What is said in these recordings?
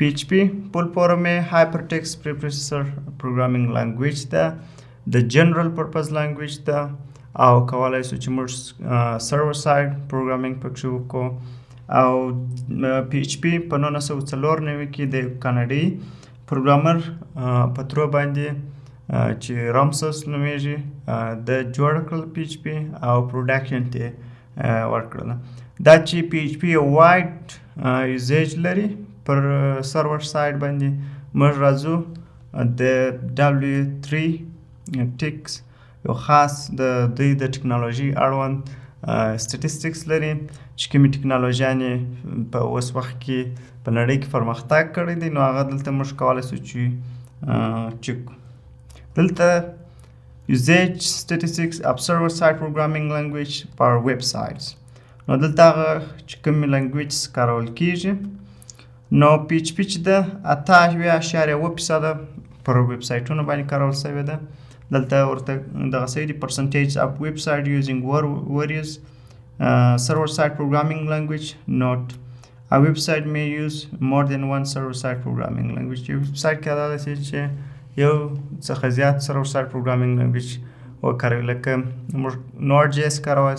PHP full form में hypertext preprocessor programming language ده د general purpose language ده او کولای شو چې موږ server side programming پکې وکړو او PHP په 1994 کې د کاناډي پروګرامر په ترو باندې چې رامسس نومیږي د جوړ کړل PHP او پروډکشن ته ورکړل دا چې PHP یو وايډ یوزیج لري پر سرور سایډ باندې موږ راځو د W3 ټیکس یو خاص د دوی د ټکنالوژي اړوند سټټیسټکس لري چې کومې ټکنالوژیانې په اوس وخت کې په نړۍ کې پرمختګ کړی دی نو هغه دلته موږ کولی شو چې چک دلته usage statistics of server side programming language for websites نو دلته هغه چې کومې لنګویج کارول کیږي نو PHP چې ده 8.7% پر ویب سایټونو باندې کارول شوی ده دلته ورته دغه څه دي percentage of website using various server side programming language not a website may use more than one server side programming language یو ویب سایټ کې دا شي چې یو څخه زیات server side programming language وکاروي لکه موږ Node.js کارولی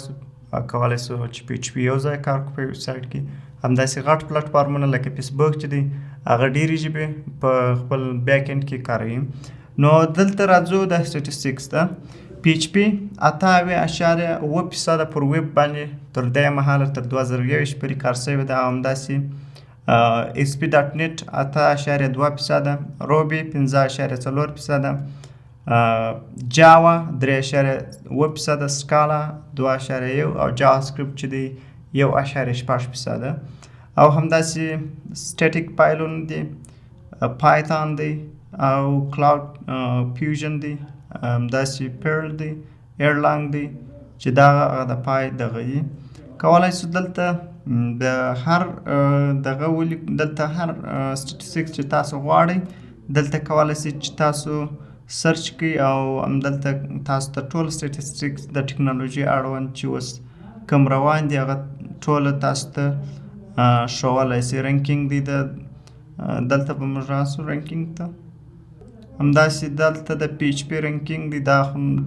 کولی شو چې PHP یو ځای کار کړو په ویب سایټ کې همداسې غټ پلیټفارمونه لکه فیسبوک چې دی هغه ډېرې ژبې په خپل بیک اینډ کې کاروي نو دلته راځو د سټټسټکس ته PHP 8.7% پر ویب باندې تر دې مهاله تر 2021 پورې کار شوی ده او همداسې ASP.NET 8.2% روبي 15.4% جاوا 3.1% سکالا 2.1 او جاوا سکرپټ چې دی 1.6% او همداسې سټیټیک فایلونه دي پایتون دی او کلاود فیوژن دی همداسې پیرل دی ایرلانګ دی چې دا د پای دغه یې کولی شو دلته د هر دغه ولي دلته هر سټټسټکس چې تاسو غواړئ دلته کولی شئ چې تاسو سرچ کړئ او همدلته تاسو ته ټول سټټسټکس د ټکنالوژي اړوند چې اوس کوم روان دي هغه ټوله تاسو ته ښوولی شي رنکینګ دی دلته به موږ راسو رنکینګ ته همداسې دلته د PHP رنکینګ دی دا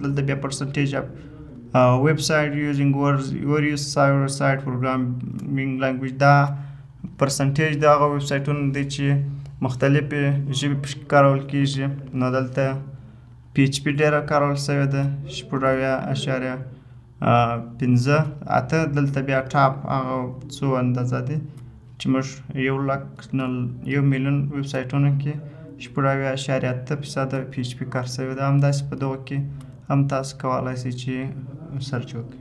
دلته بیا پرسنټیج اف ویب سایټ یوزینګ various server side programming language دا پرسنټیج د هغه ویب سایټونو دی چې مختلفې ژبې پکې کارول کیږي نو دلته PHP ډیره کارول شوې ده 0.5 دلته بیا ټاپ هغه څو اندازه دي چې موږ 1 میلیون ویب سایټونو کې 0.8% PHP کار شوی ده همداسې په دغه کې هم تاسو کولی شئ چې سرچ وکړئ